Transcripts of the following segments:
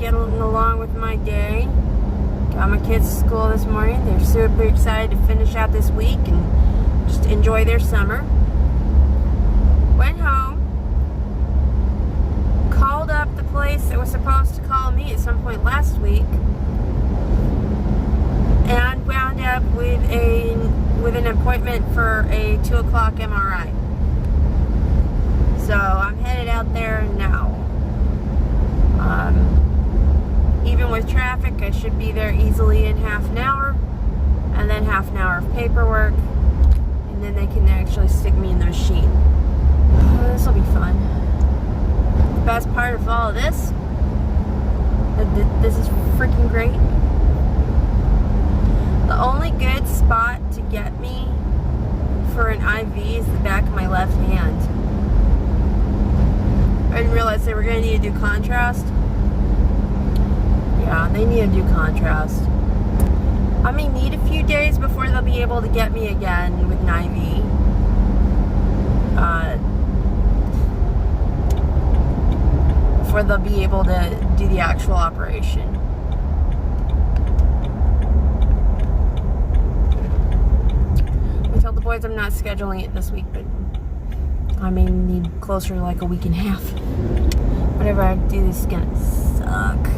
getting along with my day. Got my kids to school this morning. They're super excited to finish out this week and just enjoy their summer. Went home. Called up the place that was supposed to call me at some point last week. And wound up with an appointment for a 2 o'clock MRI. So I'm headed out there now. Even with traffic, I should be there easily in half an hour, and then half an hour of paperwork, and then they can actually stick me in the machine. This will be fun. The best part of all of this is freaking great. The only good spot to get me for an IV is the back of my left hand. I didn't realize they were going to need to do contrast. Yeah, they need to do contrast. I may need a few days before they'll be able to get me again with an IV. Before they'll be able to do the actual operation. I told the boys I'm not scheduling it this week, but I may need closer to like a week and a half. Whatever I do, this is gonna suck.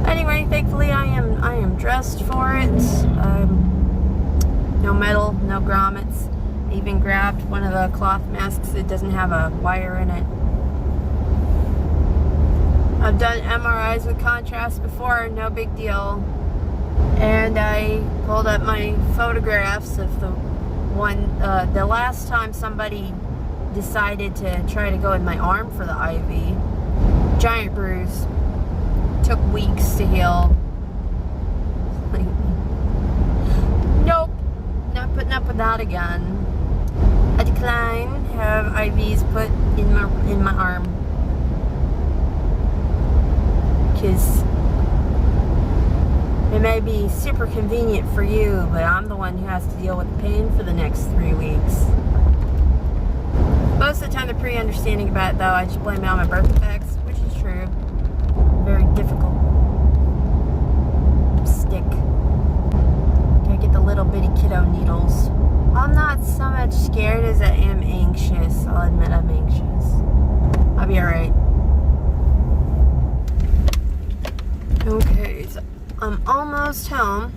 Anyway, thankfully I am dressed for it. No metal, no grommets. I even grabbed one of the cloth masks that doesn't have a wire in it. I've done MRIs with contrast before, no big deal. And I pulled up my photographs of the last time somebody decided to try to go in my arm for the IV. Giant bruise. Took weeks to heal. Nope. Not putting up with that again. I decline. Have IVs put in my arm. Because it may be super convenient for you, but I'm the one who has to deal with the pain for the next 3 weeks. Most of the time they're pretty understanding about it, though. I just blame it on my birth defects, which is true. Very difficult. Stick. Gotta get the little bitty kiddo needles. I'm not so much scared as I am anxious. I'll admit I'm anxious. I'll be alright. Okay, so I'm almost home.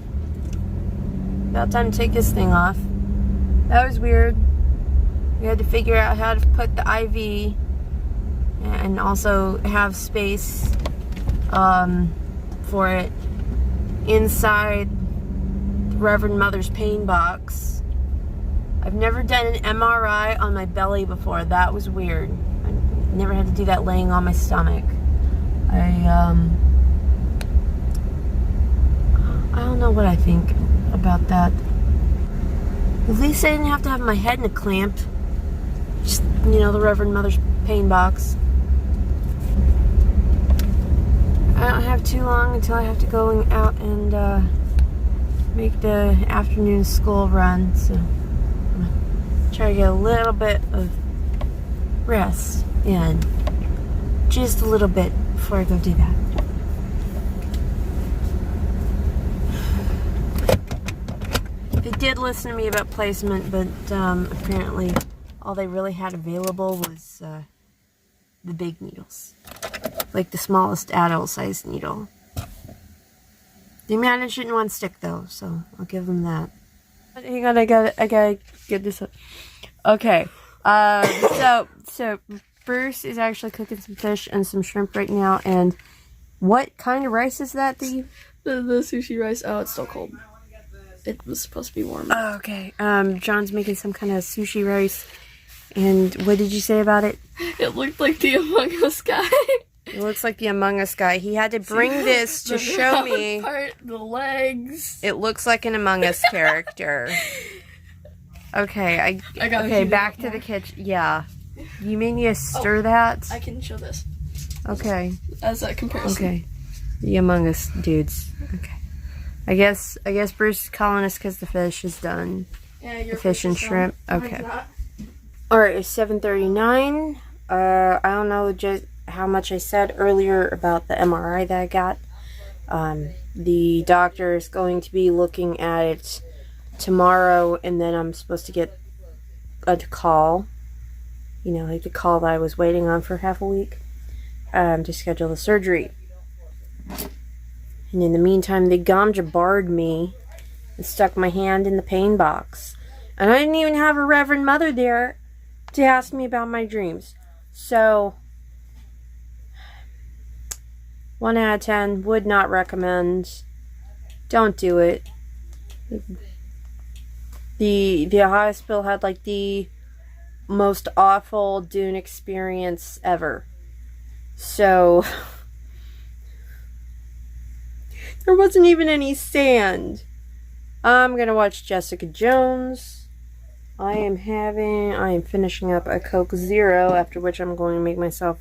About time to take this thing off. That was weird. We had to figure out how to put the IV and also have space for it inside the Reverend Mother's pain box. I've never done an MRI on my belly before. That was weird. I never had to do that laying on my stomach. I don't know what I think about that. At least I didn't have to have my head in a clamp. Just, you know, the Reverend Mother's pain box. I don't have too long until I have to go out and make the afternoon school run, so I'm gonna try to get a little bit of rest in. Just a little bit before I go do that. They did listen to me about placement, but apparently all they really had available was the big needles. Like the smallest adult-sized needle. They managed it in one stick, though, so I'll give them that. Hang on, I gotta get this up. Okay, so Bruce is actually cooking some fish and some shrimp right now, and what kind of rice is that you... The sushi rice. Oh, it's still cold. It was supposed to be warm. Oh, okay. John's making some kind of sushi rice. And what did you say about it? It looked like the Among Us guy. It looks like the Among Us guy. He had to bring this to show me. The legs. It looks like an Among Us character. Okay, okay, back to the kitchen. Yeah. You may need to stir that. I can show this. Okay. As a comparison. Okay. The Among Us dudes. Okay. I guess Bruce is calling us because the fish is done. Yeah, your the fish and shrimp. Done. Okay. Alright, it's 7:39. I don't know, how much I said earlier about the MRI that I got. The doctor is going to be looking at it tomorrow, and then I'm supposed to get a call. You know, like the call that I was waiting on for half a week to schedule the surgery. And in the meantime, they gomja barred me and stuck my hand in the pain box. And I didn't even have a Reverend Mother there to ask me about my dreams. So, 1 out of 10, would not recommend. Don't do it. The hospital had like the most awful Dune experience ever. So, there wasn't even any sand. I'm gonna watch Jessica Jones. I am finishing up a Coke Zero, after which I'm going to make myself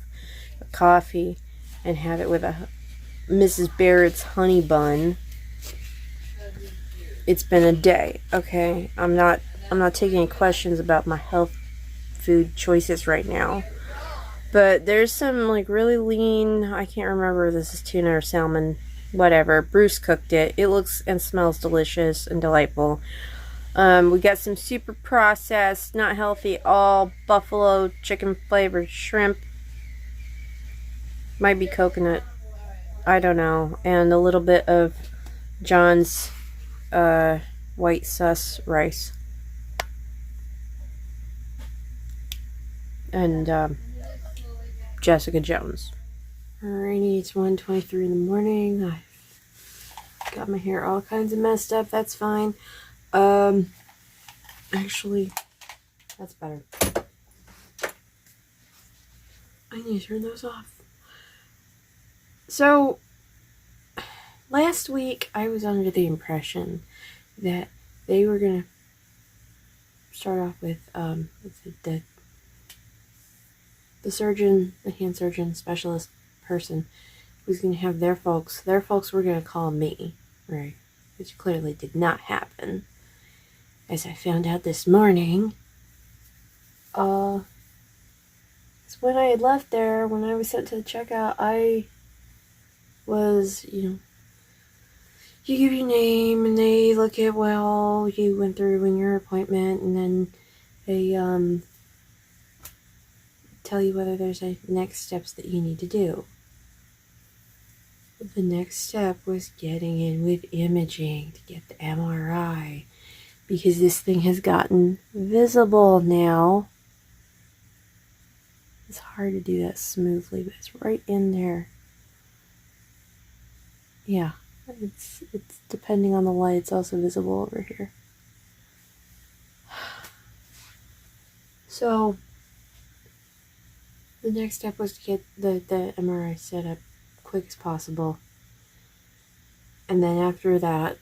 a coffee and have it with a Mrs. Barrett's honey bun. It's been a day, okay? I'm not taking any questions about my health food choices right now. But there's some like really lean, I can't remember if this is tuna or salmon, whatever. Bruce cooked it. It looks and smells delicious and delightful. We got some super processed, not healthy at all, buffalo chicken flavored shrimp. Might be coconut. I don't know. And a little bit of John's white sus rice. And Jessica Jones. Alrighty, it's 1:23 in the morning. I got my hair all kinds of messed up. That's fine. Actually, that's better. I need to turn those off. So, last week I was under the impression that they were gonna start off with the surgeon, the hand surgeon specialist person was gonna have their folks were gonna call me, right? Which clearly did not happen. As I found out this morning, so when I had left there, when I was sent to the checkout, I was, you give your name and they look at, well, you went through in your appointment, and then they tell you whether there's a next steps that you need to do. The next step was getting in with imaging to get the MRI, because this thing has gotten visible now. It's hard to do that smoothly, but it's right in there. Yeah, it's depending on the light, it's also visible over here. So the next step was to get the MRI set up quick as possible. And then after that,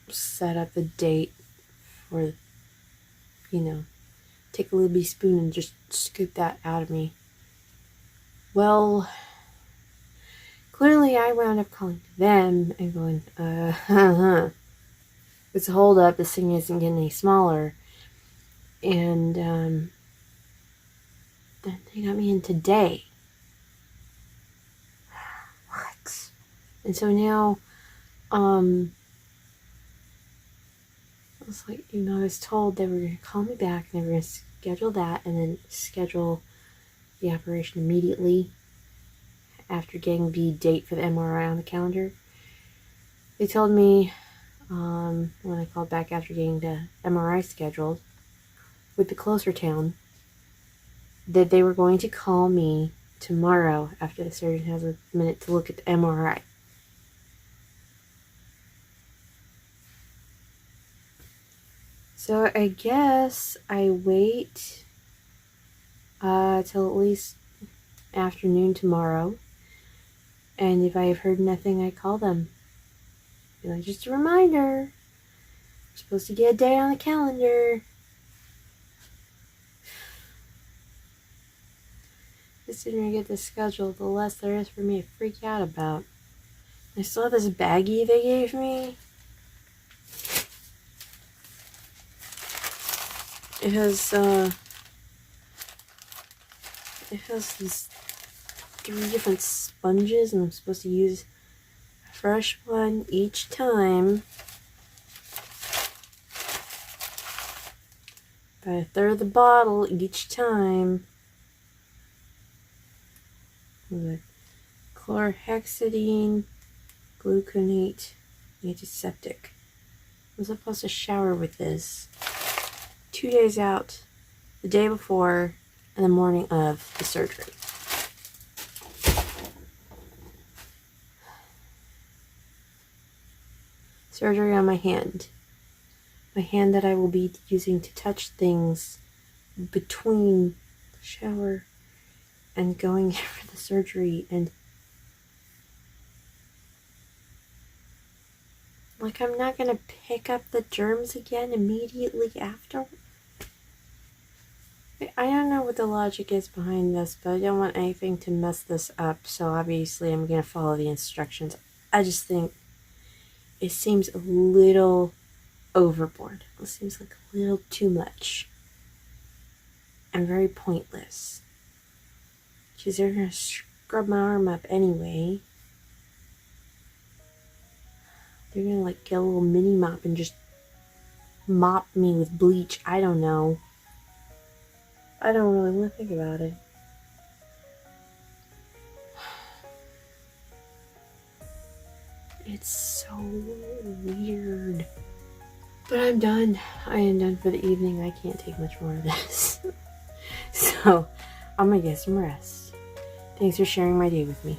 set up the date for, take a little bitty spoon and just scoop that out of me. Well, clearly I wound up calling them and going, it's a hold up, this thing isn't getting any smaller. And then they got me in today. What? And so now, I was like, I was told they were going to call me back and they were going to schedule that and then schedule the operation immediately after getting the date for the MRI on the calendar. They told me, when I called back after getting the MRI scheduled with the closer town, that they were going to call me tomorrow after the surgeon has a minute to look at the MRI. So I guess I wait till at least afternoon tomorrow, and if I have heard nothing, I call them. Be like, just a reminder, we're supposed to get a day on the calendar. The sooner I get this scheduled, the less there is for me to freak out about. I still have this baggie they gave me. It has these 3 different sponges, and I'm supposed to use a fresh one each time. About a third of the bottle each time. With chlorhexidine, gluconate, antiseptic. I'm supposed to shower with this 2 days out, the day before, and the morning of the surgery. Surgery on my hand. My hand that I will be using to touch things between the shower and going in for the surgery, and like I'm not gonna pick up the germs again immediately after. I don't know what the logic is behind this, but I don't want anything to mess this up, so obviously I'm gonna follow the instructions. I just think it seems a little overboard. It seems like a little too much. And very pointless. Because they're gonna scrub my arm up anyway. They're gonna like get a little mini mop and just mop me with bleach. I don't know. I don't really want to think about it. It's so weird. But I'm done. I am done for the evening. I can't take much more of this. So, I'm gonna get some rest. Thanks for sharing my day with me.